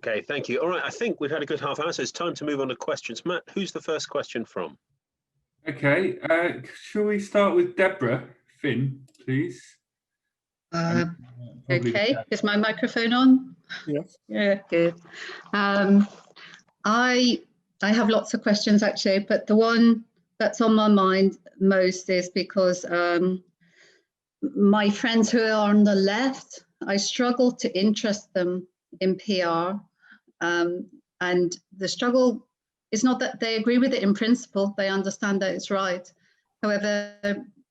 Okay, thank you. All right, I think we've had a good half hour, so it's time to move on to questions. Matt, who's the first question from? Okay, shall we start with Deborah Finn, please? Okay, is my microphone on? Yes. Yeah, good. I have lots of questions actually, but the one that's on my mind most is because my friends who are on the left, I struggle to interest them in PR, and the struggle is not that they agree with it in principle, they understand that it's right. However,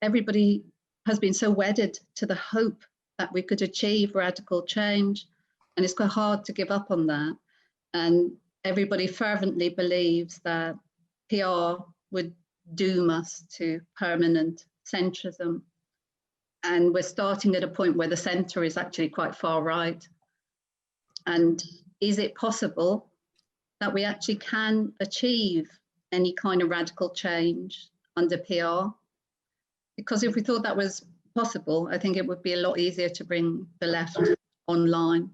everybody has been so wedded to the hope that we could achieve radical change, and it's quite hard to give up on that. And everybody fervently believes that PR would doom us to permanent centrism. And we're starting at a point where the centre is actually quite far right. And is it possible that we actually can achieve any kind of radical change under PR? Because if we thought that was possible, I think it would be a lot easier to bring the left online.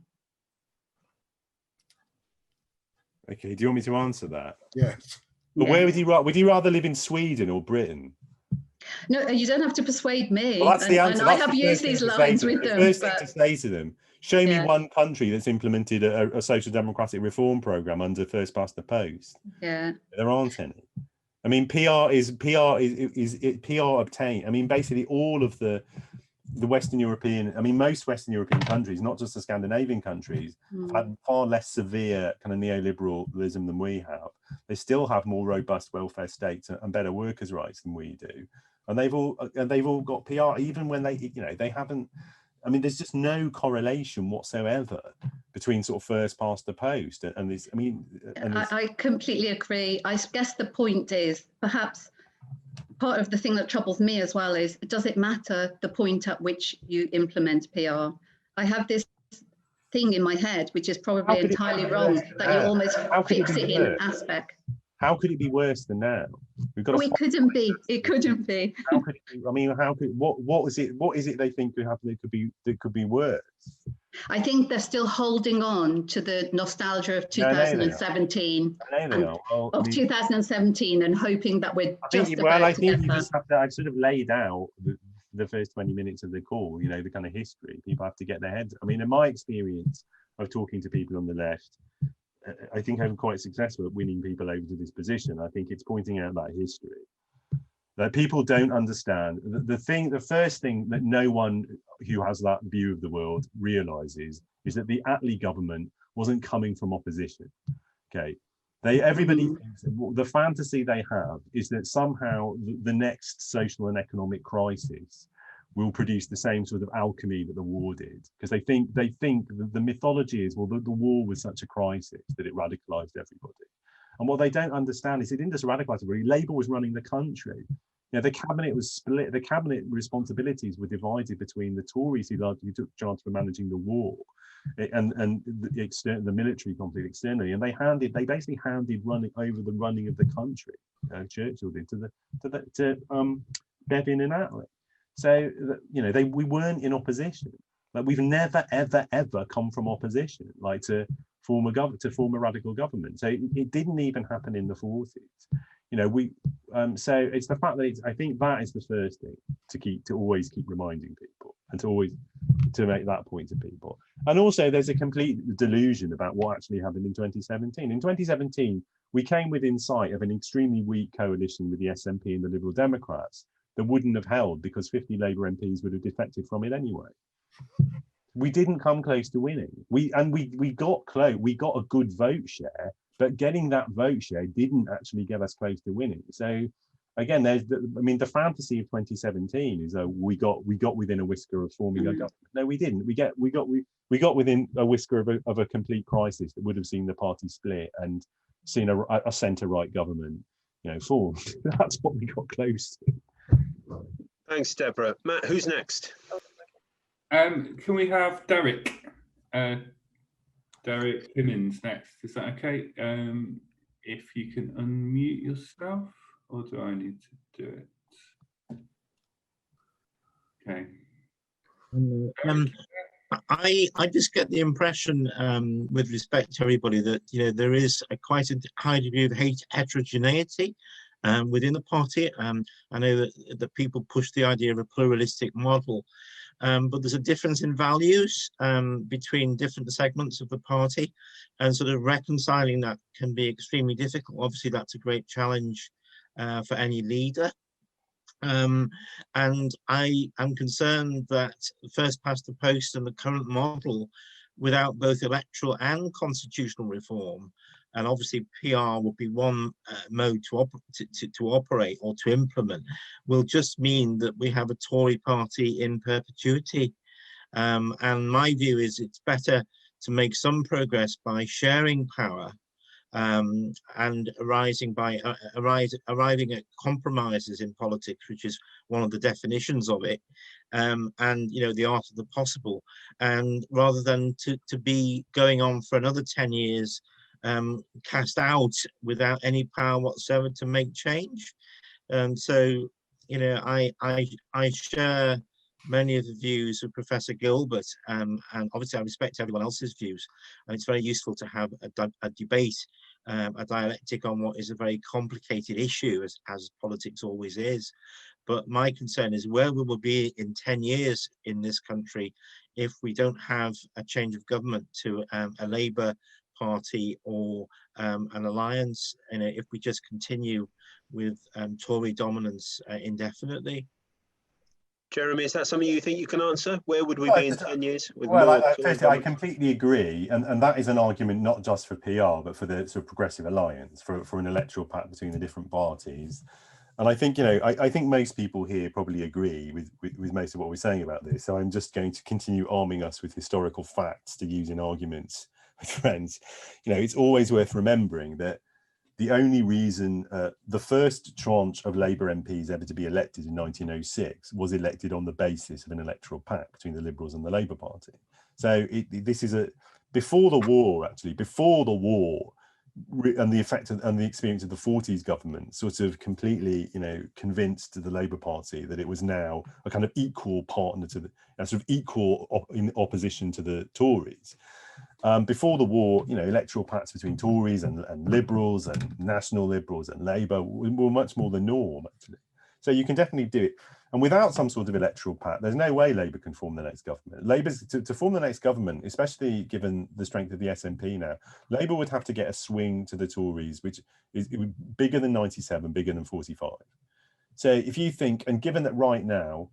Okay, do you want me to answer that? Yes. But where would you rather live in Sweden or Britain? No, you don't have to persuade me. Well, that's the answer. And I have used these lines with them. The first thing to say to them, show me one country that's implemented a social democratic reform program under first past the post. Yeah. There aren't any. I mean, PR obtained. I mean, basically all of the Western European, I mean, most Western European countries, not just the Scandinavian countries, have had far less severe kind of neoliberalism than we have. They still have more robust welfare states and better workers' rights than we do. And they've all got PR, even when they haven't. I mean, there's just no correlation whatsoever between sort of first past the post and this. I mean, I completely agree. I guess the point is perhaps part of the thing that troubles me as well is, does it matter the point at which you implement PR? I have this thing in my head, which is probably entirely wrong, that you almost fix it in aspect. How could it be worse than now? We've got. It couldn't be. It couldn't be. How could it be? I mean, how could what is it? What is it they think could happen that could be worse? I think they're still holding on to the nostalgia of 2017 of 2017 and hoping that we're just about I think you just have to. I've sort of laid out the first 20 minutes of the call. You know, the kind of history. People have to get their heads. I mean, in my experience of talking to people on the left, I think I'm quite successful at winning people over to this position. I think it's pointing out that history that people don't understand. The first thing that no one who has that view of the world realizes is that the Attlee government wasn't coming from opposition. Okay, everybody thinks the fantasy they have is that somehow the next social and economic crisis will produce the same sort of alchemy that the war did, because they think the mythology is, well, the war was such a crisis that it radicalized everybody. And what they don't understand is it didn't just radicalize everybody. Labour was running the country. You know, the cabinet was split. The cabinet responsibilities were divided between the Tories, who largely took charge for managing the war, and the military conflict externally. And they basically handed running of the country. Churchill did to Bevin and Attlee. So, you know, we weren't in opposition. Like, we've never, ever, ever come from opposition, like to form a radical government. So it didn't even happen in the 40s. You know, so it's the fact that I think that is the first thing to always keep reminding people, and to make that point to people. And also, there's a complete delusion about what actually happened in 2017. In 2017, we came within sight of an extremely weak coalition with the SNP and the Liberal Democrats that wouldn't have held, because 50 Labour MPs would have defected from it anyway. We didn't come close to winning. We got close. We got a good vote share, but getting that vote share didn't actually get us close to winning. So again, the fantasy of 2017 is we got within a whisker of forming a government. No, we didn't. We got within a whisker of a complete crisis that would have seen the party split and seen a centre-right government, you know, formed. That's what we got close to. Thanks, Deborah. Matt, who's next? Can we have Derek? Derek Timmins next. Is that okay? If you can unmute yourself, or do I need to do it? Okay. I just get the impression, with respect to everybody, that there is quite a high degree of heterogeneity within the party. I know that people push the idea of a pluralistic model, but there's a difference in values between different segments of the party, and sort of reconciling that can be extremely difficult. Obviously, that's a great challenge for any leader. And I am concerned that first past the post and the current model, without both electoral and constitutional reform, and obviously PR would be one mode to operate or to implement, will just mean that we have a Tory party in perpetuity. And my view is it's better to make some progress by sharing power, and arriving at compromises in politics, which is one of the definitions of it, and the art of the possible, and rather than to be going on for another 10 years, cast out without any power whatsoever to make change. So I share many of the views of Professor Gilbert, and obviously I respect everyone else's views, and it's very useful to have a debate, a dialectic on what is a very complicated issue, as politics always is. But my concern is where we will be in 10 years in this country if we don't have a change of government to a Labour Party or an alliance, and if we just continue with Tory dominance indefinitely. Jeremy, is that something you think you can answer? Where would we be in 10 years? With I completely agree. And that is an argument not just for PR, but for the sort of progressive alliance, for an electoral pact between the different parties. And I think, I think most people here probably agree with most of what we're saying about this. So I'm just going to continue arming us with historical facts to use in arguments with friends. It's always worth remembering that the only reason the first tranche of Labour MPs ever to be elected in 1906 was elected on the basis of an electoral pact between the Liberals and the Labour Party. So this is before the war, and the effect and the experience of the 40s government sort of completely, convinced the Labour Party that it was now a kind of equal partner to sort of equal in opposition to the Tories. Before the war, electoral pacts between Tories and Liberals and National Liberals and Labour were much more the norm, actually. So you can definitely do it. And without some sort of electoral pact, there's no way Labour can form the next government. Labour's to form the next government, especially given the strength of the SNP now, Labour would have to get a swing to the Tories, which is bigger than 97, bigger than 45. So if you think, and given that right now,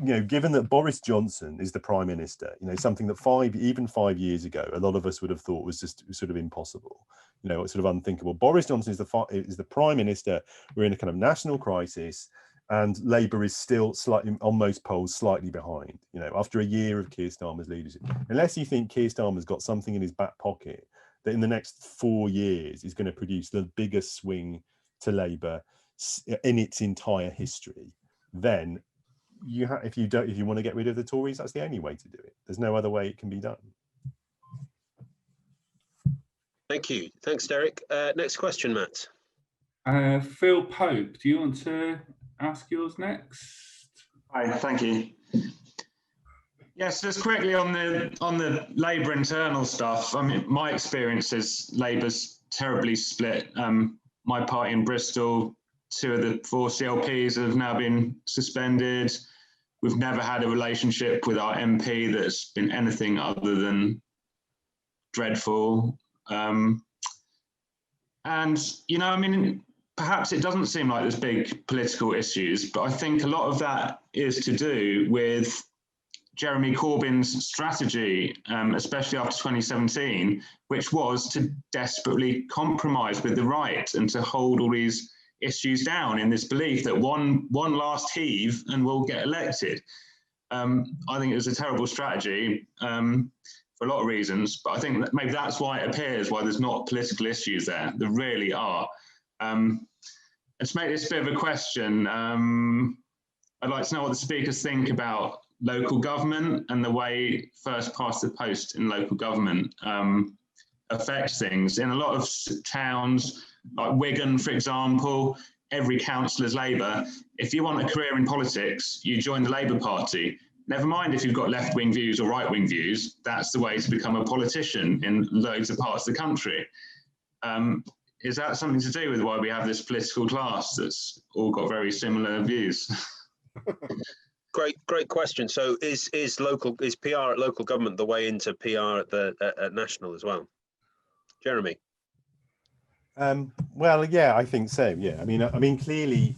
given that Boris Johnson is the Prime Minister, something that even 5 years ago, a lot of us would have thought was just sort of impossible, sort of unthinkable. Boris Johnson is the Prime Minister. We're in a kind of national crisis, and Labour is still slightly, on most polls, slightly behind, after a year of Keir Starmer's leadership. Unless you think Keir Starmer's got something in his back pocket that in the next 4 years is going to produce the biggest swing to Labour in its entire history, then if you want to get rid of the Tories, that's the only way to do it. There's no other way it can be done. Thank you. Thanks, Derek. Next question, Matt. Phil Pope, do you want to ask yours next? Hi, thank you. Yes, just quickly on the Labour internal stuff. I mean, my experience is Labour's terribly split. My party in Bristol, 2 of the 4 CLPs have now been suspended. We've never had a relationship with our MP that's been anything other than dreadful. And, I mean, perhaps it doesn't seem like there's big political issues, but I think a lot of that is to do with Jeremy Corbyn's strategy, especially after 2017, which was to desperately compromise with the right and to hold all these issues down in this belief that one last heave and we'll get elected. I think it was a terrible strategy for a lot of reasons, but I think that maybe that's why it appears why there's not political issues there. There really are. Let's make this a bit of a question. I'd like to know what the speakers think about local government and the way first past the post in local government affects things. In a lot of towns, like Wigan, for example, every councillor is Labour. If you want a career in politics, you join the Labour Party. never mind if you've got left-wing views or right-wing views, that's the way to become a politician in loads of parts of the country. Is that something to do with why we have this political class that's all got very similar views? Great question. So is PR at local government the way into PR at national as well? Jeremy? Well, yeah, I think so. Yeah, I mean, clearly,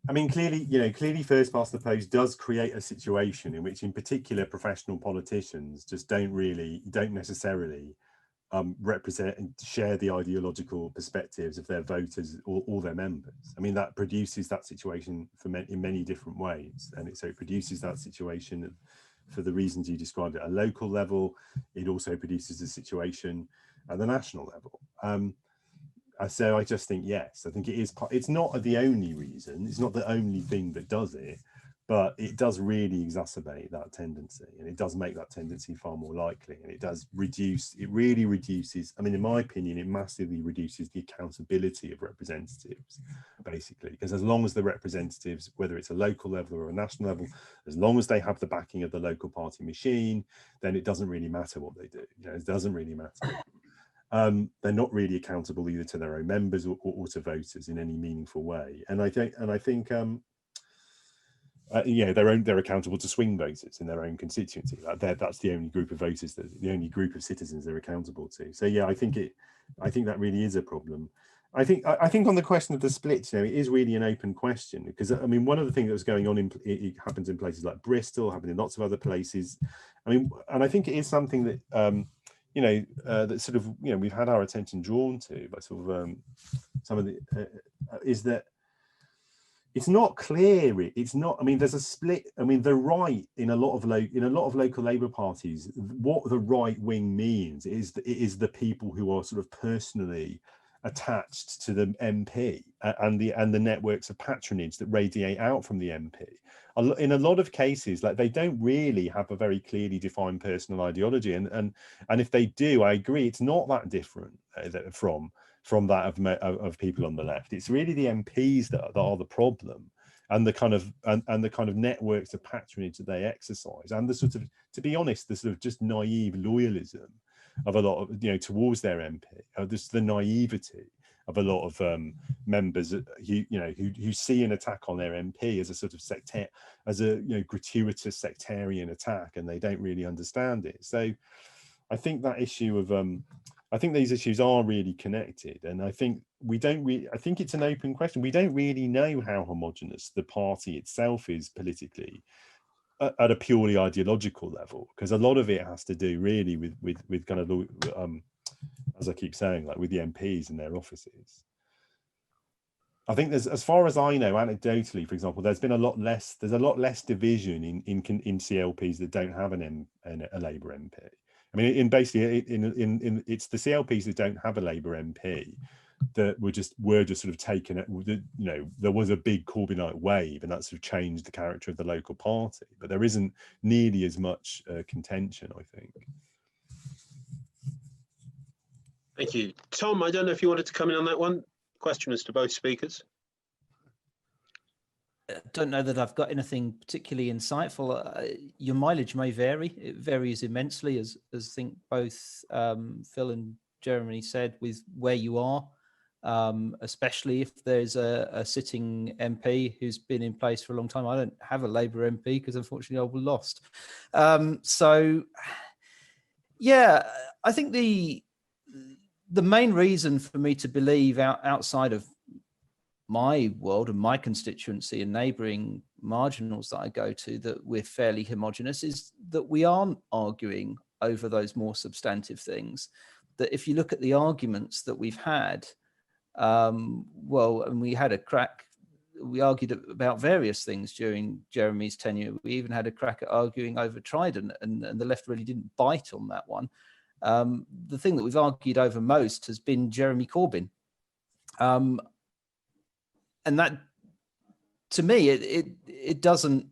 clearly, first past the post does create a situation in which, in particular, professional politicians just don't necessarily represent and share the ideological perspectives of their voters or their members. I mean, that produces that situation in many different ways, and so it produces that situation for the reasons you described at a local level. It also produces a situation at the national level. So I just think, yes, I think it is. It's not the only reason. It's not the only thing that does it, but it does really exacerbate that tendency, and it does make that tendency far more likely. And it does reduce. It really reduces. I mean, in my opinion, it massively reduces the accountability of representatives, basically, because as long as the representatives, whether it's a local level or a national level, as long as they have the backing of the local party machine, then it doesn't really matter what they do. It doesn't really matter. They're not really accountable either to their own members or to voters in any meaningful way. And I think they're accountable to swing voters in their own constituency. That's the only group of voters, the only group of citizens they're accountable to. So yeah, I think that really is a problem. I think on the question of the split, it is really an open question, because I mean, one of the things that was going on it happens in places like Bristol, happened in lots of other places. I mean, and I think it is something that that sort of we've had our attention drawn to by sort of some of the is that it's not clear. It's not. I mean, there's a split. I mean, the right in a lot of local Labour parties, what the right wing means is that it is the people who are sort of personally attached to the MP and the networks of patronage that radiate out from the MP. In a lot of cases, like, they don't really have a very clearly defined personal ideology, and if they do, I agree, it's not that different from that of people on the left. It's really the MPs that are the problem, and the kind of networks of patronage that they exercise, and the sort of, to be honest, the sort of just naive loyalism of a lot of towards their MP, just the naivety of a lot of members who see an attack on their MP as a sort of gratuitous sectarian attack, and they don't really understand it. So I think that issue of I think these issues are really connected, and I think I think it's an open question. We don't really know how homogenous the party itself is politically at a purely ideological level, because a lot of it has to do really with kind of as I keep saying, like with the MPs and their offices. I think there's, as far as I know, anecdotally, for example, there's a lot less division in CLPs that don't have a Labour MP. I mean, it's the CLPs that don't have a Labour MP that were just sort of taken. There was a big Corbynite wave, and that sort of changed the character of the local party. But there isn't nearly as much contention, I think. Thank you. Tom, I don't know if you wanted to come in on that one. Question is to both speakers. I don't know that I've got anything particularly insightful. Your mileage may vary. It varies immensely, as I think both Phil and Jeremy said, with where you are, especially if there's a sitting MP who's been in place for a long time. I don't have a Labour MP because unfortunately I was lost. So, yeah, I think the main reason for me to believe outside of my world and my constituency and neighbouring marginals that I go to that we're fairly homogenous is that we aren't arguing over those more substantive things. That if you look at the arguments that we've had, and we had a crack, we argued about various things during Jeremy's tenure. We even had a crack at arguing over Trident, and the left really didn't bite on that one. The thing that we've argued over most has been Jeremy Corbyn. And that, to me, it doesn't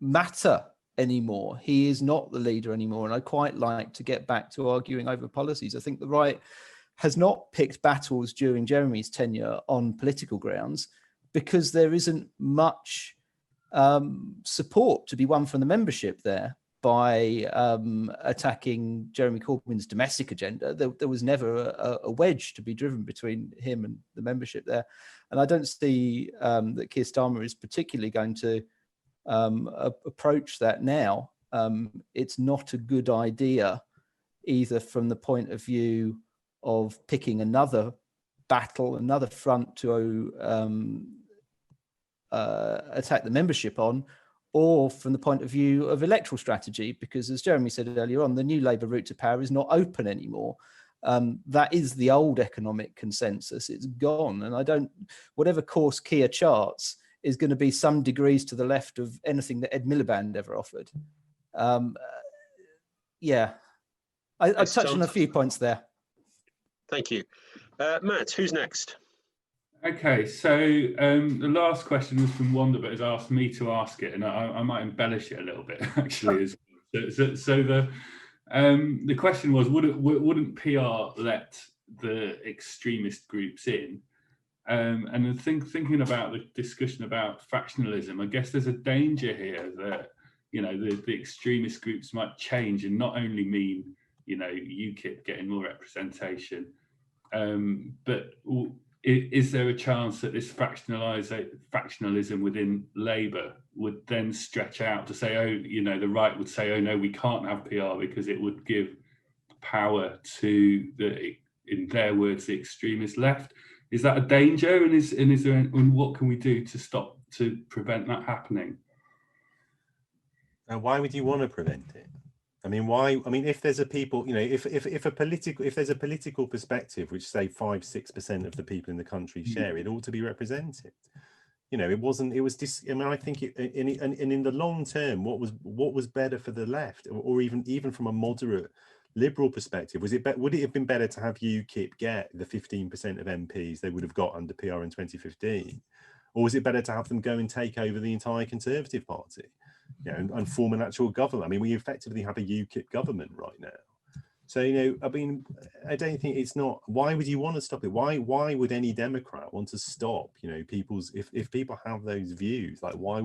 matter anymore. He is not the leader anymore. And I quite like to get back to arguing over policies. I think the right has not picked battles during Jeremy's tenure on political grounds because there isn't much support to be won from the membership there by attacking Jeremy Corbyn's domestic agenda. There was never a wedge to be driven between him and the membership there. And I don't see that Keir Starmer is particularly going to approach that now. It's not a good idea either from the point of view of picking another battle, another front to attack the membership on, or from the point of view of electoral strategy, because as Jeremy said earlier on, the new Labour route to power is not open anymore. That is the old economic consensus. It's gone. And whatever course Keir charts is going to be some degrees to the left of anything that Ed Miliband ever offered. Yeah, I touched on a few points there. Thank you. Matt, who's next? Okay, so the last question was from Wanda, but has asked me to ask it, and I might embellish it a little bit actually. So the question was, wouldn't PR let the extremist groups in? And thinking about the discussion about factionalism, I guess there's a danger here that the extremist groups might change and not only mean UKIP getting more representation, but is there a chance that this factionalism within Labour would then stretch out to say, the right would say, oh no, we can't have PR because it would give power to in their words, the extremist left? Is that a danger? And what can we do to prevent that happening? And why would you want to prevent it? I mean, why? I mean, if there's a people, if there's a political perspective which say 5-6% of the people in the country share, it ought to be represented. It wasn't. It was this. I mean, I think in the long term, what was better for the left, or even from a moderate liberal perspective, would it have been better to have UKIP get the 15% of MPs they would have got under PR in 2015, or was it better to have them go and take over the entire Conservative Party? And form an actual government? I mean, we effectively have a UKIP government right now. So, I mean, I don't think it's not. Why would you want to stop it? Why would any Democrat want to stop, people's, if people have those views, like why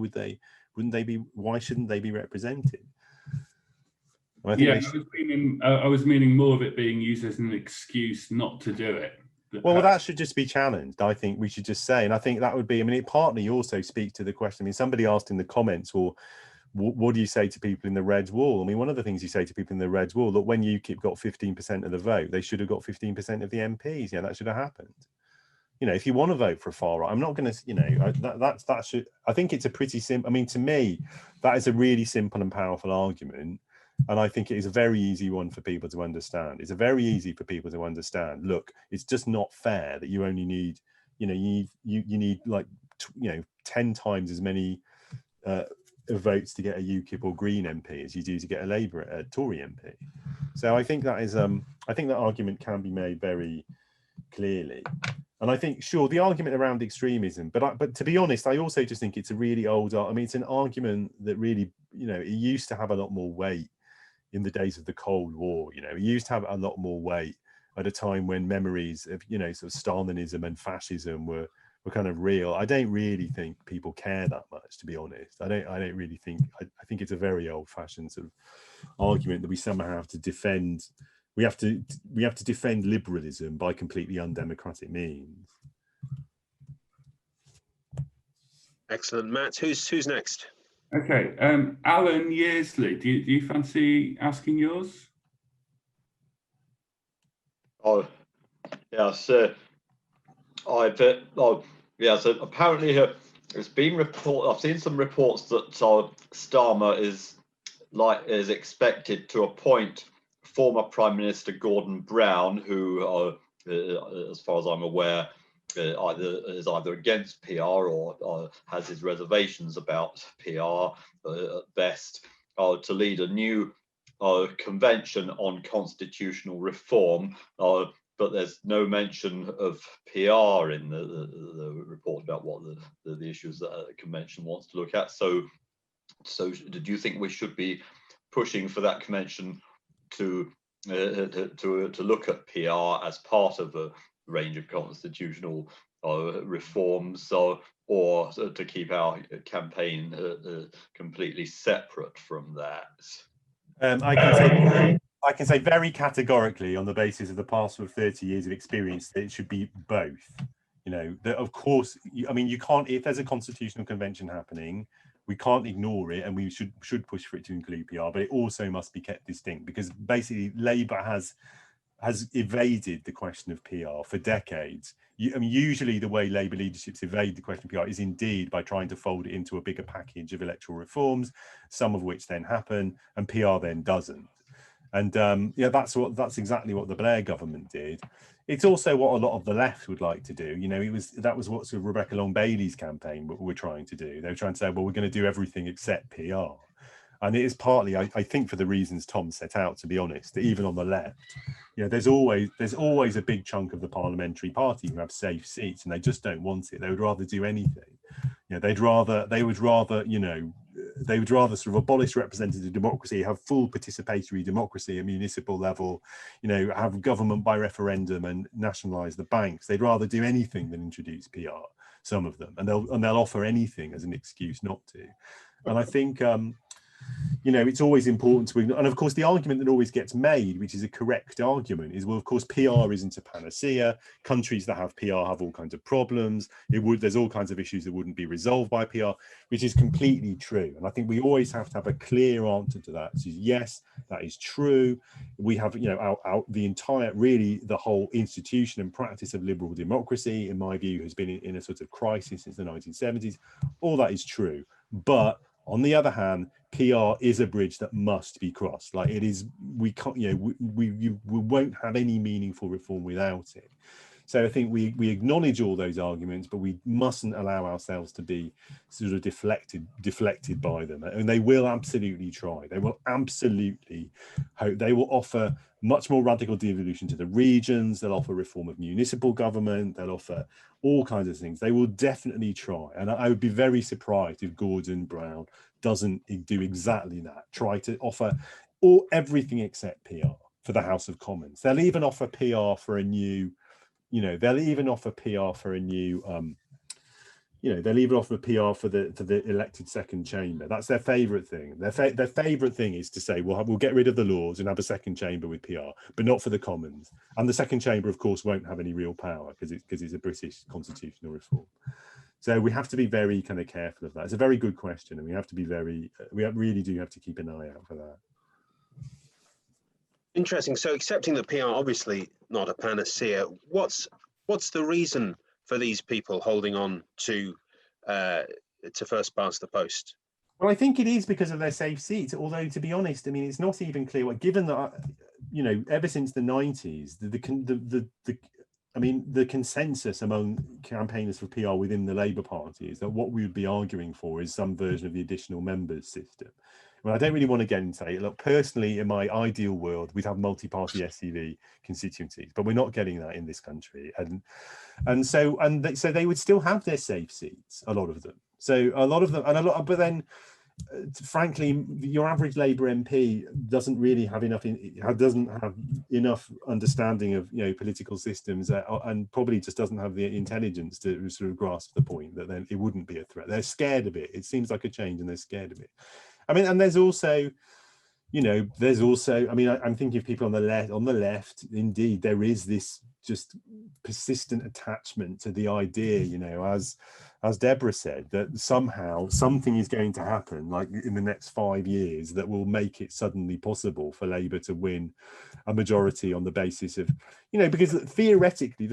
shouldn't they be represented? I was meaning more of it being used as an excuse not to do it. Well, that should just be challenged. I think we should just say, and I think that would be, I mean, it partly also speaks to the question. I mean, somebody asked in the comments, well, what do you say to people in the Red Wall? I mean, one of the things you say to people in the Red Wall, that when UKIP got 15% of the vote, they should have got 15% of the MPs. Yeah, that should have happened. If you want to vote for a far right, I'm not going to, that should, I think it's a pretty simple, I mean, to me, that is a really simple and powerful argument. And I think it is a very easy one for people to understand. It's a very easy for people to understand. Look, it's just not fair that you only need, you need like, 10 times as many votes to get a UKIP or Green MP as you do to get a Tory MP. So I think that is, I think that argument can be made very clearly. And I think, sure, the argument around extremism, but to be honest, I also just think it's a really old, I mean, it's an argument that really, it used to have a lot more weight in the days of the Cold War. It used to have a lot more weight at a time when memories of, sort of Stalinism and fascism were kind of real. I don't really think people care that much, to be honest. I don't really think, I think it's a very old-fashioned sort of argument that we somehow have to defend. We have to defend liberalism by completely undemocratic means. Excellent, Matt. Who's next? Okay, Alan Yearsley, do you fancy asking yours? Oh, yes. So apparently it's been reported. I've seen some reports that Starmer is expected to appoint former Prime Minister Gordon Brown, who, as far as I'm aware, is either against PR or has his reservations about PR at best, to lead a new convention on constitutional reform. But there's no mention of PR in the report about what the issues that the convention wants to look at. So do you think we should be pushing for that convention to look at PR as part of a range of constitutional reforms, or to keep our campaign completely separate from that? I can say very categorically, on the basis of the past 30 years of experience, that it should be both. You know, that of course, I mean, you can't, if there's a constitutional convention happening, we can't ignore it, and we should push for it to include PR, but it also must be kept distinct, because basically Labour has evaded the question of PR for decades. I mean, usually the way Labour leaderships evade the question of PR is indeed by trying to fold it into a bigger package of electoral reforms, some of which then happen, and PR then doesn't. And yeah, that's exactly what the Blair government did. It's also what a lot of the left would like to do. You know, that was what sort of Rebecca Long Bailey's campaign were trying to do. They were trying to say, well, we're going to do everything except PR. And it is partly, I think, for the reasons Tom set out, to be honest, that even on the left, you know, there's always a big chunk of the parliamentary party who have safe seats, and they just don't want it. They would rather do anything. You know, they would rather sort of abolish representative democracy, have full participatory democracy at municipal level, you know, have government by referendum and nationalise the banks. They'd rather do anything than introduce PR, some of them, and they'll offer anything as an excuse not to. And I think you know, it's always important to ignore. And of course, the argument that always gets made, which is a correct argument, is, well, of course, PR isn't a panacea. Countries that have PR have all kinds of problems. There's all kinds of issues that wouldn't be resolved by PR, which is completely true. And I think we always have to have a clear answer to that. So yes, that is true. We have, you know, the whole institution and practice of liberal democracy, in my view, has been in a sort of crisis since the 1970s. All that is true. But on the other hand, PR is a bridge that must be crossed. Like, it is, we can't, you know, we won't have any meaningful reform without it. So I think we acknowledge all those arguments, but we mustn't allow ourselves to be sort of deflected by them. And they will absolutely try. They will absolutely hope. They will offer much more radical devolution to the regions. They'll offer reform of municipal government. They'll offer all kinds of things. They will definitely try. And I would be very surprised if Gordon Brown doesn't do exactly that. Try to offer everything except PR for the House of Commons. They'll even offer PR for a new, you know, they'll even offer PR for a new, you know, they'll even offer PR for the elected second chamber. That's their favourite thing. Their favourite thing is to say, well, we'll get rid of the Lords and have a second chamber with PR, but not for the Commons. And the second chamber, of course, won't have any real power because it's a British constitutional reform. So we have to be very kind of careful of that. It's a very good question, and we have to be we really do have to keep an eye out for that. Interesting. So accepting that PR, obviously not a panacea, what's the reason for these people holding on to first past the post? Well, I think it is because of their safe seats, although, to be honest, I mean, it's not even clear what, given that, you know, ever since the 90s, the consensus among campaigners for PR within the Labour Party is that what we would be arguing for is some version of the additional members system. Well, I don't really want to get into it. Look, personally, in my ideal world, we'd have multi-party SCV constituencies, but we're not getting that in this country. And so they would still have their safe seats, a lot of them. So a lot of them, but then, frankly, your average Labour MP doesn't really have enough understanding of, you know, political systems, and probably just doesn't have the intelligence to sort of grasp the point that then it wouldn't be a threat. They're scared of it. It seems like a change, and they're scared of it. I mean, and there's also, you know, I mean, I'm thinking of people on the left, indeed, there is this just persistent attachment to the idea, you know, as Deborah said, that somehow something is going to happen, like in the next 5 years, that will make it suddenly possible for Labour to win a majority on the basis of, you know, because theoretically,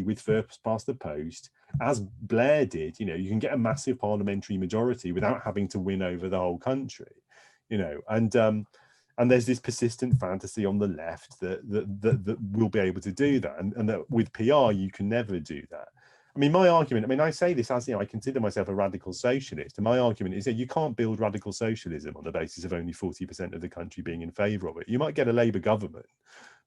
with first past the post, as Blair did, you know, you can get a massive parliamentary majority without having to win over the whole country, you know, and there's this persistent fantasy on the left that will be able to do that, and that with PR you can never do that. I mean, my argument, I mean, I say this as, you know, I consider myself a radical socialist, and my argument is that you can't build radical socialism on the basis of only 40% of the country being in favour of it. You might get a Labour government,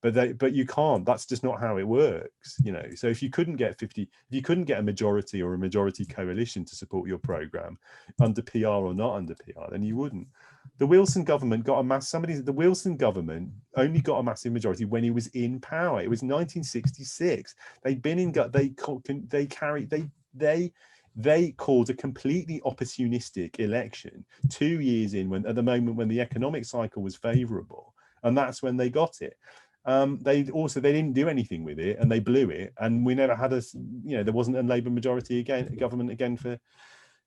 but you can't. That's just not how it works, you know. So if you couldn't get a majority or a majority coalition to support your programme under PR or not under PR, then you wouldn't. The Wilson government got the Wilson government only got a massive majority when he was in power. It was 1966. They'd been in, they called a completely opportunistic election 2 years in, when at the moment when the economic cycle was favorable, and that's when they got it. They didn't do anything with it, and they blew it, and we never had there wasn't a Labour majority government again for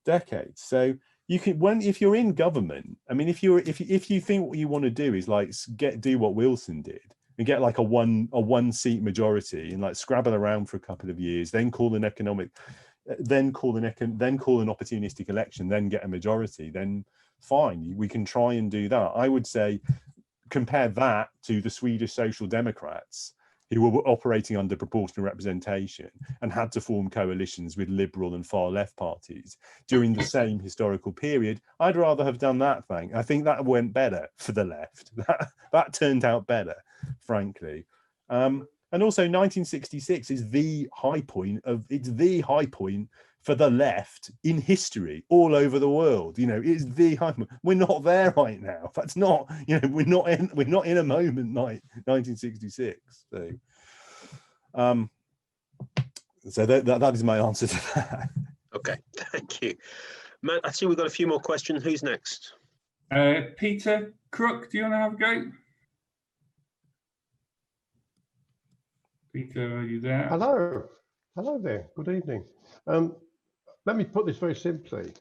decades. So you can, if you're in government, I mean, if you think what you want to do is like do what Wilson did and get like a one seat majority and like scrabble around for a couple of years, then call an opportunistic election, then get a majority, then fine, we can try and do that. I would say compare that to the Swedish Social Democrats, who were operating under proportional representation and had to form coalitions with liberal and far left parties during the same historical period. I'd rather have done that thing. I think that went better for the left. That turned out better, frankly. And also 1966 is the high point for the left in history all over the world. It's the high point. We're not there right now. That's not, we're not in a moment like 1966. So that is my answer to that. Okay, thank you, Matt. I see we've got a few more questions. Who's next? Peter Crook, do you want to have a go? Peter, are you there? Hello there. Good evening. Let me put this very simply.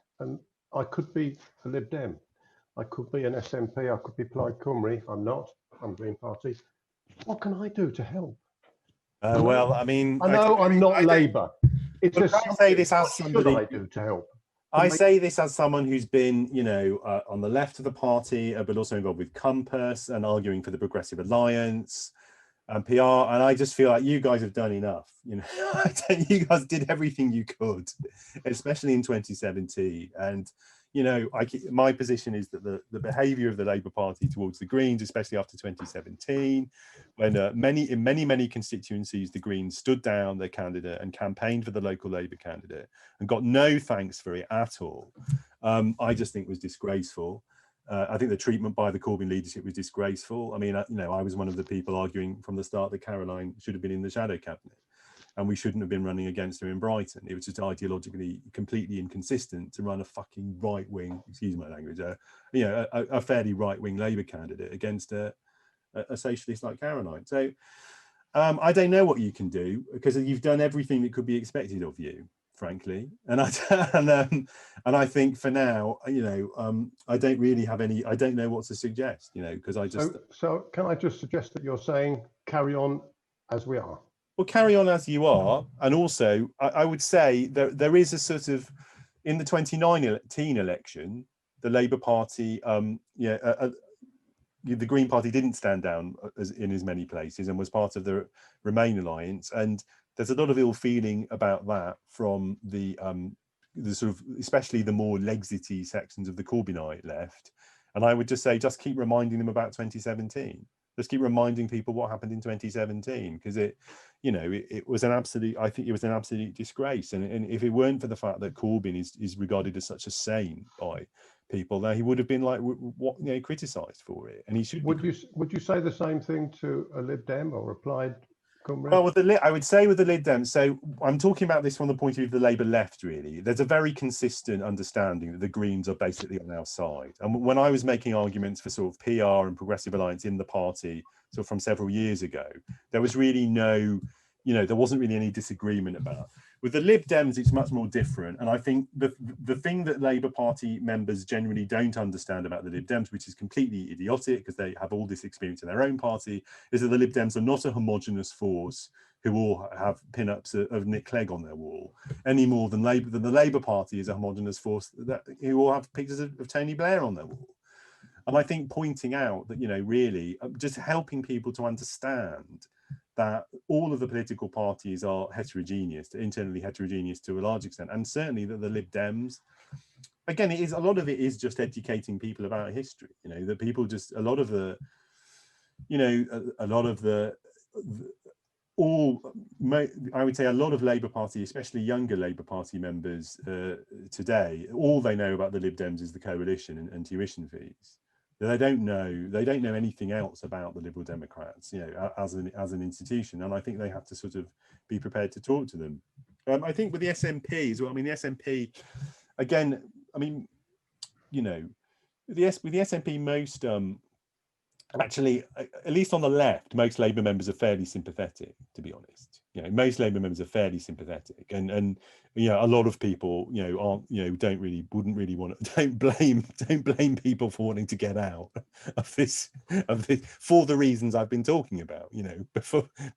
I could be a Lib Dem. I could be an SNP. I could be Plaid Cymru. I'm not. I'm Green Party. What can I do to help? Well, I mean, I know I'm not Labour. It's just I say this as somebody. What should I do to help? I say this as someone who's been, on the left of the party, but also involved with Compass and arguing for the Progressive Alliance and PR. And I just feel like you guys have done enough. You guys did everything you could, especially in 2017. And, my position is that the behaviour of the Labour Party towards the Greens, especially after 2017, when in many constituencies, the Greens stood down their candidate and campaigned for the local Labour candidate and got no thanks for it at all, I just think was disgraceful. I think the treatment by the Corbyn leadership was disgraceful. I mean, I was one of the people arguing from the start that Caroline should have been in the shadow cabinet, and we shouldn't have been running against her in Brighton. It was just ideologically completely inconsistent to run a fucking right-wing, excuse my language, a fairly right-wing Labour candidate against a socialist like Caroline. So I don't know what you can do, because you've done everything that could be expected of you, frankly. And I think for now, I don't really have I don't know what to suggest, because I just. So can I just suggest that you're saying carry on as we are? Well, carry on as you are. And also, I would say there is a sort of, in the 2019 election, the Labour Party, the Green Party didn't stand down in as many places and was part of the Remain alliance. And there's a lot of ill feeling about that from the sort of, especially the more Lexity sections of the Corbynite left. And I would just say, just keep reminding them about 2017. Just keep reminding people what happened in 2017, because it was an absolute, I think it was an absolute disgrace. And if it weren't for the fact that Corbyn is regarded as such a saint by people, then he would have been criticised for it. And he should. Would you say the same thing to a Lib Dem or a Plaid Cymru? Well, I would say with the Lib Dem, so I'm talking about this from the point of view of the Labour left, really. There's a very consistent understanding that the Greens are basically on our side. And when I was making arguments for sort of PR and Progressive Alliance in the party, sort of from several years ago, there was really there wasn't really any disagreement about. With the Lib Dems, it's much more different. And I think the thing that Labour Party members generally don't understand about the Lib Dems, which is completely idiotic because they have all this experience in their own party, is that the Lib Dems are not a homogenous force who all have pin-ups of Nick Clegg on their wall, any more than the Labour Party is a homogenous force who all have pictures of Tony Blair on their wall. And I think pointing out that, really just helping people to understand that all of the political parties are heterogeneous, internally heterogeneous to a large extent, and certainly that the Lib Dems, again, a lot of it is just educating people about history. That people just I would say a lot of Labour Party, especially younger Labour Party members today, all they know about the Lib Dems is the coalition and tuition fees. They don't know anything else about the Liberal Democrats, you know, as an institution, and I think they have to sort of be prepared to talk to them. I think with the SNP as well. I mean, the SNP, again, I mean, you know, with the SNP, most actually, at least on the left, most Labour members are fairly sympathetic, to be honest. You know, most Labour members are fairly sympathetic, and you know, a lot of people, you know, aren't, you know, wouldn't really want to, don't blame people for wanting to get out of this for the reasons I've been talking about. You know,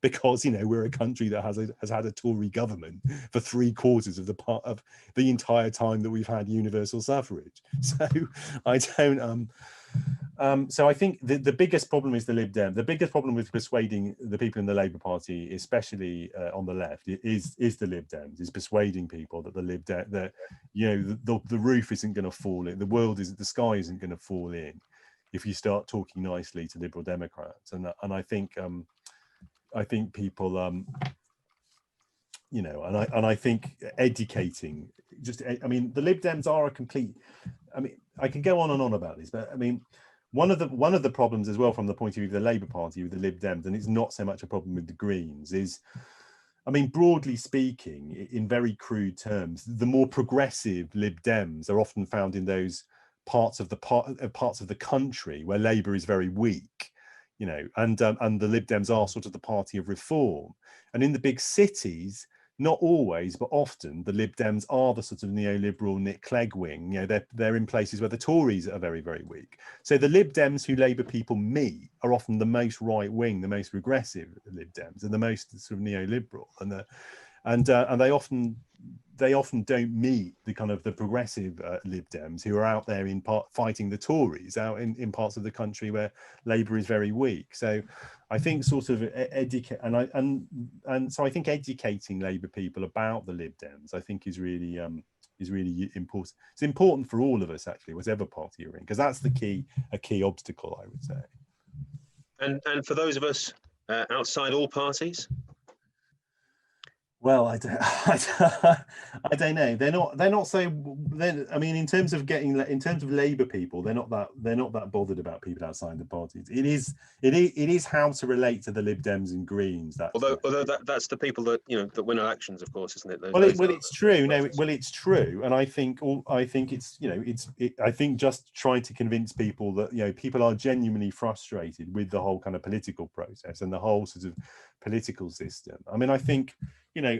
because you know, we're a country that has had a Tory government for 3/4 of the entire time that we've had universal suffrage. So I don't so I think the biggest problem is the Lib Dem. The biggest problem with persuading the people in the Labour Party, especially on the left, is the Lib Dems, is persuading people that the Lib Dem, that, you know, the roof isn't going to fall in, the sky isn't going to fall in if you start talking nicely to Liberal Democrats. And I think people you know, and I think educating, I mean, the Lib Dems are a complete, I mean, I can go on and on about this, but I mean, one of the problems as well from the point of view of the Labour Party with the Lib Dems, and it's not so much a problem with the Greens, is, I mean, broadly speaking, in very crude terms, the more progressive Lib Dems are often found in those parts of the country where Labour is very weak, you know, and the Lib Dems are sort of the party of reform. And in the big cities, not always, but often, the Lib Dems are the sort of neoliberal Nick Clegg wing. You know, they're in places where the Tories are very, very weak. So the Lib Dems who Labour people meet are often the most right wing, the most regressive Lib Dems, and the most sort of neoliberal. And they often don't meet the kind of the progressive Lib Dems who are out there fighting the Tories out in parts of the country where Labour is very weak. So I think sort of so I think educating Labour people about the Lib Dems, I think, is really important. It's important for all of us, actually, whatever party you're in, because that's a key obstacle, I would say. And for those of us outside all parties. Well, I don't know. They're not so. I mean, in terms of Labour people, they're not that bothered about people outside the parties. It is how to relate to the Lib Dems and Greens. Although that's the people that, you know, that win elections, of course, isn't it? It's true. No, it's true, and I think it's, you know, I think just trying to convince people that, you know, people are genuinely frustrated with the whole kind of political process and the whole sort of political system. I mean, I think, you know,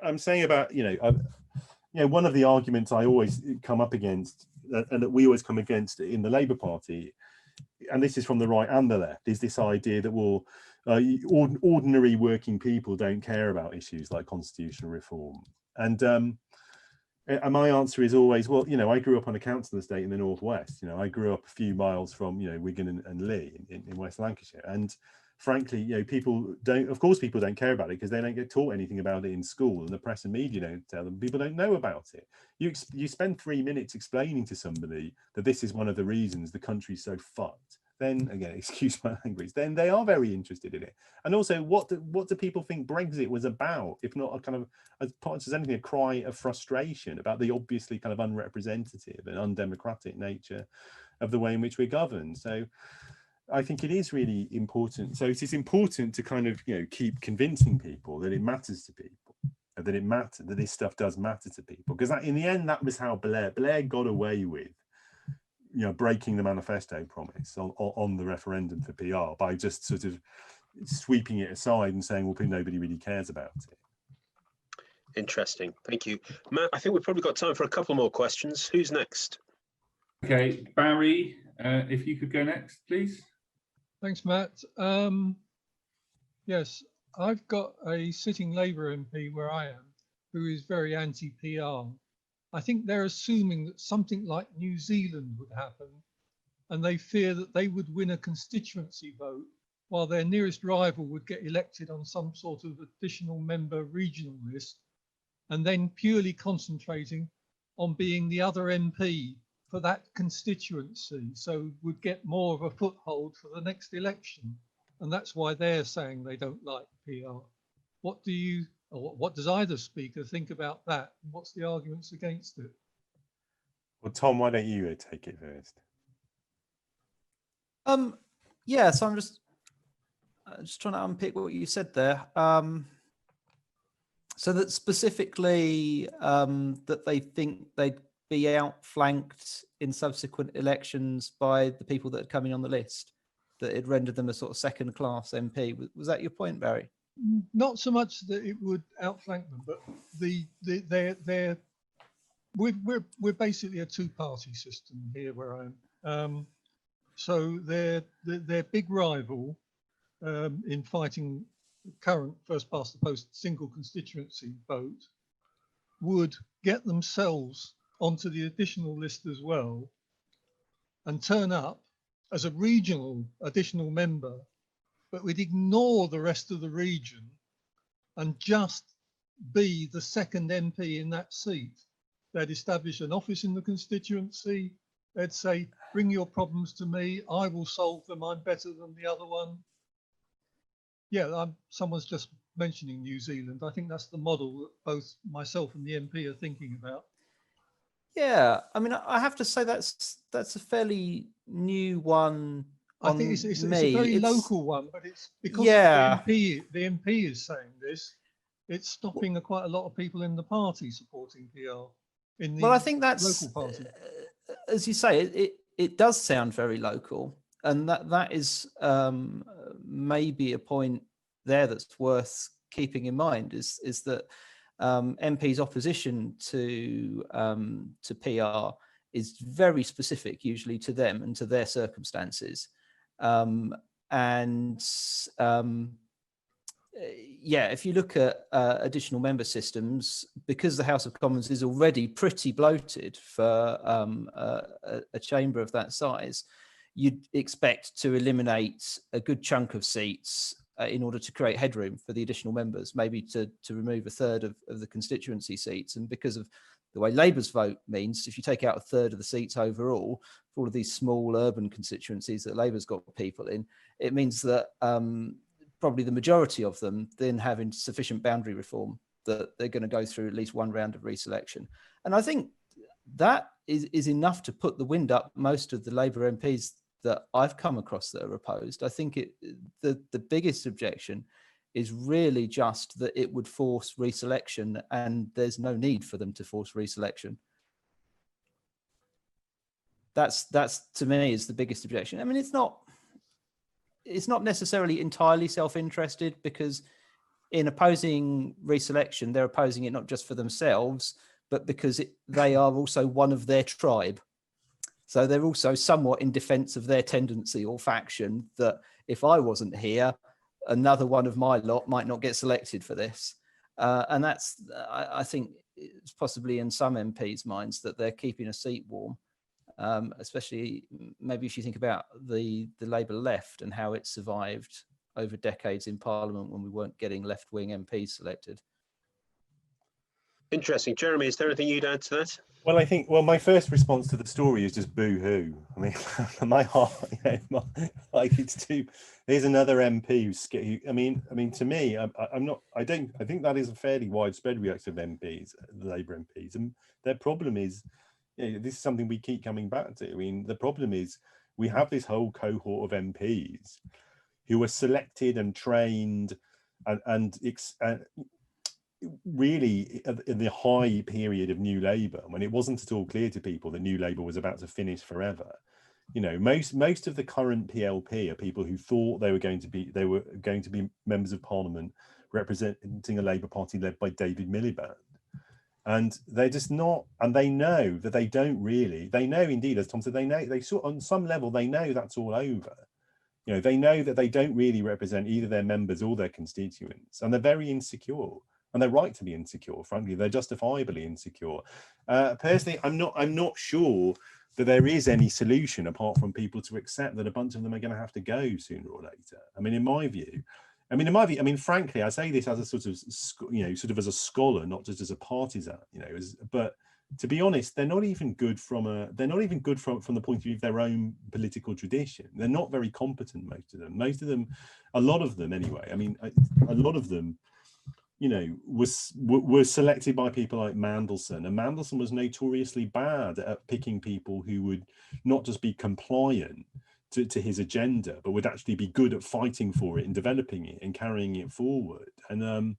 I'm saying about, you know, one of the arguments I always come up against, and that we always come against in the Labour Party, and this is from the right and the left, is this idea that, well, ordinary working people don't care about issues like constitutional reform. And my answer is always, well, you know, I grew up on a council estate in the northwest. You know, I grew up a few miles from, you know, Wigan and Leigh in West Lancashire, and frankly, you know, people don't care about it because they don't get taught anything about it in school, and the press and media don't tell them. People don't know about it. You spend 3 minutes explaining to somebody that this is one of the reasons the country's so fucked, then, again, excuse my language, then they are very interested in it. And also, what do people think Brexit was about, if not a kind of, as much as anything, a cry of frustration about the obviously kind of unrepresentative and undemocratic nature of the way in which we're governed? So I think it is really important. So it is important to kind of, you know, keep convincing people that it matters to people, that this stuff does matter to people, because in the end, that was how Blair got away with, you know, breaking the manifesto promise on the referendum for PR by just sort of sweeping it aside and saying, well, nobody really cares about it. Interesting. Thank you, Matt. I think we've probably got time for a couple more questions. Who's next? Okay, Barry, if you could go next, please. Thanks, Matt. Yes, I've got a sitting Labour MP where I am who is very anti-PR. I think they're assuming that something like New Zealand would happen, and they fear that they would win a constituency vote while their nearest rival would get elected on some sort of additional member regional list, and then purely concentrating on being the other MP for that constituency, so would get more of a foothold for the next election. And that's why they're saying they don't like PR. What does either speaker think about that? What's the arguments against it? Well, Tom, why don't you take it first? Yeah, so I'm just trying to unpick what you said there. So that specifically that they think they'd be outflanked in subsequent elections by the people that are coming on the list, that it rendered them a sort of second-class MP. Was that your point, Barry? Not so much that it would outflank them, but we're basically a two-party system here where I am. So their big rival in fighting current first past the post single constituency vote would get themselves onto the additional list as well and turn up as a regional additional member, but we'd ignore the rest of the region and just be the second MP in that seat. They'd establish an office in the constituency. They'd say, bring your problems to me. I will solve them. I'm better than the other one. Yeah, someone's just mentioning New Zealand. I think that's the model that both myself and the MP are thinking about. Yeah, I mean, I have to say that's a fairly new one. I think it's a very local one, but it's because the MP is saying this, it's stopping quite a lot of people in the party supporting PR. Well, I think that's local party. As you say, it does sound very local, and that is maybe a point there that's worth keeping in mind. Is that MP's opposition to PR is very specific, usually to them and to their circumstances. Yeah, if you look at additional member systems, because the House of Commons is already pretty bloated for a chamber of that size, you'd expect to eliminate a good chunk of seats in order to create headroom for the additional members, maybe to remove a third of the constituency seats. And because of the way Labour's vote means, if you take out a third of the seats overall for all of these small urban constituencies that Labour's got people in, it means that probably the majority of them then have insufficient boundary reform that they're going to go through at least one round of reselection. And I think that is enough to put the wind up most of the Labour MPs that I've come across that are opposed. I think the biggest objection is really just that it would force reselection, and there's no need for them to force reselection. That's to me is the biggest objection. I mean, it's not necessarily entirely self-interested, because in opposing reselection, they're opposing it not just for themselves, but because they are also one of their tribe. So they're also somewhat in defense of their tendency or faction that if I wasn't here, another one of my lot might not get selected for this. And that's, I think, it's possibly in some MPs' minds that they're keeping a seat warm. Especially maybe if you think about the Labour left and how it survived over decades in Parliament when we weren't getting left-wing MPs selected. Interesting. Jeremy, is there anything you'd add to that? Well, I think, my first response to the story is just boo-hoo. I mean, my heart, like it's too, there's another MP who's, I mean, to me, I think that is a fairly widespread reaction of MPs, the Labour MPs. And their problem is, this is something we keep coming back to. I mean, the problem is we have this whole cohort of MPs who are selected and trained and really in the high period of New Labour, when it wasn't at all clear to people that New Labour was about to finish forever. You know, most of the current PLP are people who thought they were going to be members of Parliament representing a Labour Party led by David Miliband. And they're just not, and they know that they don't really, they know indeed, as Tom said, they sort on some level, they know that's all over. You know, they know that they don't really represent either their members or their constituents, and they're very insecure, and they're right to be insecure, frankly, they're justifiably insecure. Personally, I'm not sure that there is any solution apart from people to accept that a bunch of them are going to have to go sooner or later. I mean, in my view, frankly, I say this as a sort of as a scholar, not just as a partisan, but to be honest, they're not even good from the point of view of their own political tradition. They're not very competent, a lot of them anyway. I mean, a lot of them, were selected by people like Mandelson, and Mandelson was notoriously bad at picking people who would not just be compliant, to his agenda, but would actually be good at fighting for it and developing it and carrying it forward. And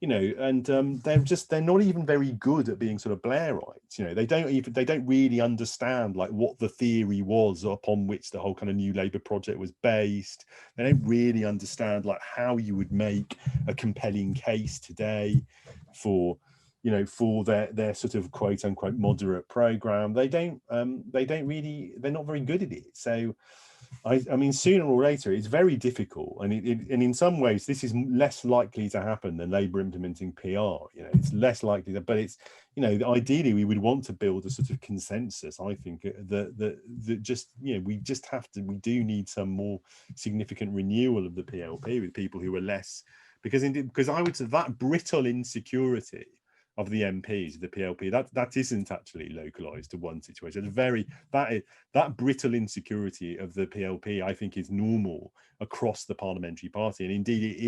you know, and they're not even very good at being sort of Blairites. You know, they don't really understand like what the theory was upon which the whole kind of New Labour project was based. They don't really understand like how you would make a compelling case today for, you know, for their sort of quote unquote moderate program. They're not very good at it. So I mean, sooner or later, it's very difficult, and and in some ways, this is less likely to happen than Labour implementing PR. You know, it's less likely that, but it's, you know, ideally we would want to build a sort of consensus. I think that just, you know, we do need some more significant renewal of the PLP with people who are less, because I would say that brittle insecurity of the MPs, the PLP, that isn't actually localized to one situation. That brittle insecurity of the PLP, I think, is normal across the parliamentary party, and indeed it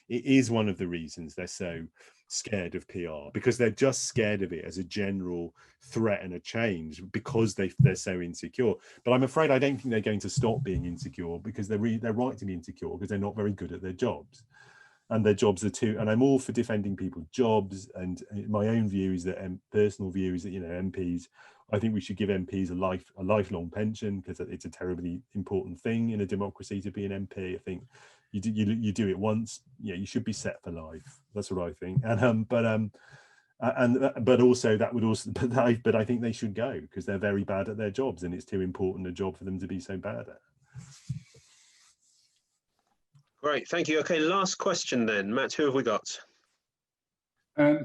is one of the reasons they're so scared of PR, because they're just scared of it as a general threat and a change, because they're so insecure. But I'm afraid I don't think they're going to stop being insecure, because they're right to be insecure, because they're not very good at their jobs. And their jobs are too, and I'm all for defending people's jobs. And my own view is that, personal view is that, you know, MPs, I think we should give MPs a lifelong pension, because it's a terribly important thing in a democracy to be an MP. I think you do it once, you know, you should be set for life. That's what I think. And but also that would also, but I think they should go, because they're very bad at their jobs, and it's too important a job for them to be so bad at. Great, thank you. Okay, last question then. Matt, who have we got? So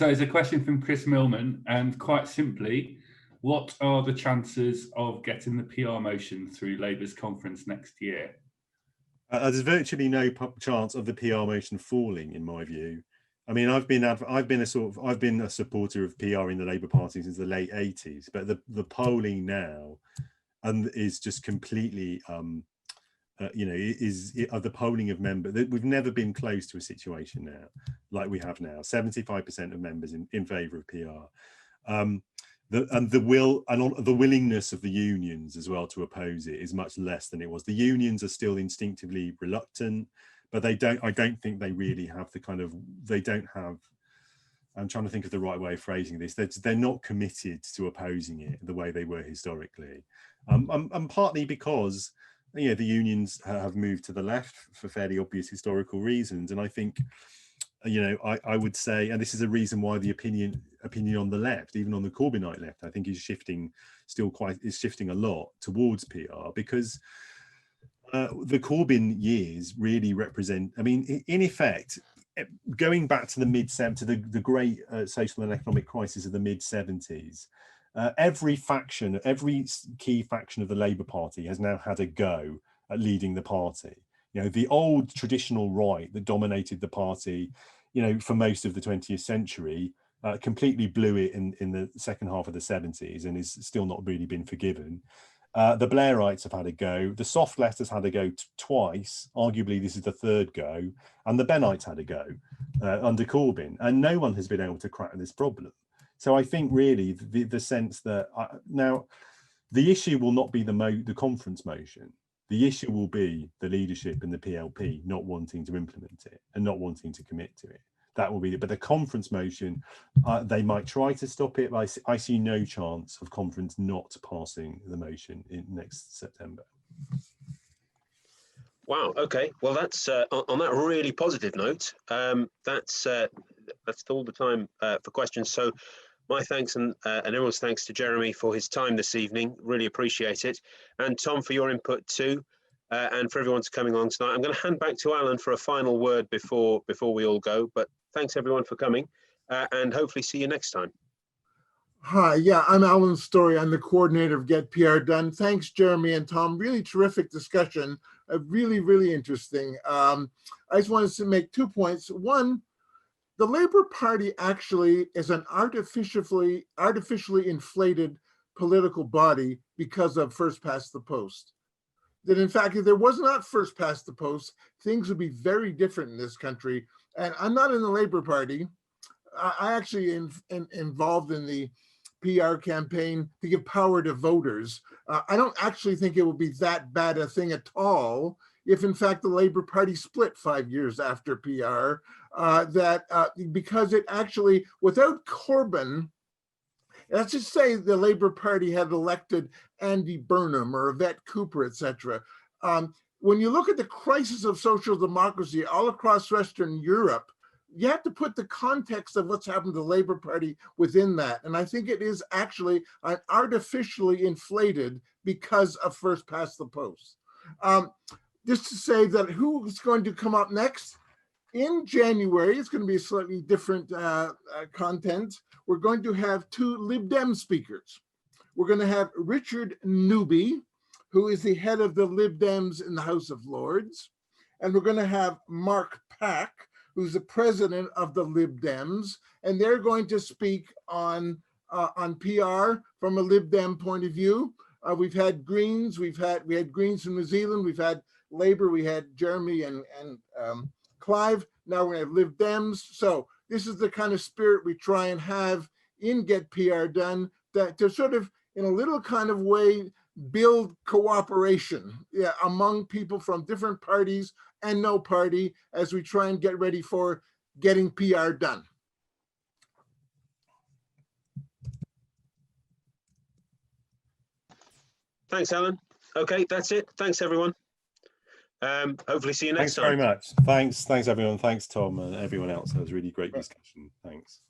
it's a question from Chris Millman, and quite simply, what are the chances of getting the PR motion through Labour's conference next year? There's virtually no chance of the PR motion falling, in my view. I mean, I've been a supporter of PR in the Labour Party since the late 80s, but the polling now is just completely you know, the polling of members, we've never been close to a situation now like we have now. 75% of members in favour of PR. The willingness of the unions as well to oppose it is much less than it was. The unions are still instinctively reluctant, but I don't think they really have the kind of, I'm trying to think of the right way of phrasing this. They're not committed to opposing it the way they were historically, and partly because, you know, the unions have moved to the left for fairly obvious historical reasons. And I think, you know, I would say, and this is a reason why the opinion on the left, even on the Corbynite left, I think is shifting a lot towards PR, because the Corbyn years really represent, I mean, in effect, going back to the mid-70s, the great social and economic crisis of the mid-70s, every key faction of the Labour Party has now had a go at leading the party. You know, the old traditional right that dominated the party, you know, for most of the 20th century, completely blew it in the second half of the 70s and is still not really been forgiven. The Blairites have had a go. The soft left has had a go twice. Arguably, this is the third go. And the Bennites had a go under Corbyn. And no one has been able to crack this problem. So I think really the sense that now the issue will not be the conference motion. The issue will be the leadership and the PLP not wanting to implement it and not wanting to commit to it. That will be it. But the conference motion, they might try to stop it, but I see no chance of conference not passing the motion in next September. Wow. Okay. Well, that's on that really positive note. That's all the time for questions. So, my thanks and everyone's thanks to Jeremy for his time this evening. Really appreciate it, and Tom for your input too, and for everyone's coming on tonight. I'm going to hand back to Alan for a final word before we all go. But thanks everyone for coming, and hopefully see you next time. Hi, yeah, I'm Alan Story. I'm the coordinator of GetPRDone. Thanks, Jeremy and Tom. Really terrific discussion. Really, really interesting. I just wanted to make 2 points. One, the Labour Party actually is an artificially inflated political body because of first past the post. That in fact, if there was not first past the post, things would be very different in this country. And I'm not in the Labour Party. I actually involved in the PR campaign to give power to voters. I don't actually think it will be that bad a thing at all if in fact the Labour Party split 5 years after PR, because it actually, without Corbyn, let's just say the Labour Party had elected Andy Burnham or Yvette Cooper, etc. When you look at the crisis of social democracy all across Western Europe, you have to put the context of what's happened to the Labour Party within that. And I think it is actually artificially inflated because of first past the post. Just to say that who's going to come up next? In January, it's going to be a slightly different content. We're going to have 2 Lib Dem speakers. We're going to have Richard Newby, who is the head of the Lib Dems in the House of Lords. And we're going to have Mark Pack, who's the president of the Lib Dems. And they're going to speak on PR from a Lib Dem point of view. We've had Greens, we had Greens from New Zealand, we've had Labour, we had Jeremy and Clive, now we have Lib Dems. So this is the kind of spirit we try and have in Get PR Done, that to sort of, in a little kind of way, build cooperation among people from different parties and no party as we try and get ready for getting PR done. Thanks, Alan. Okay, that's it. Thanks, everyone. Hopefully see you next time. Thanks very much. Thanks everyone. Thanks Tom and everyone else. That was a really great discussion. Thanks.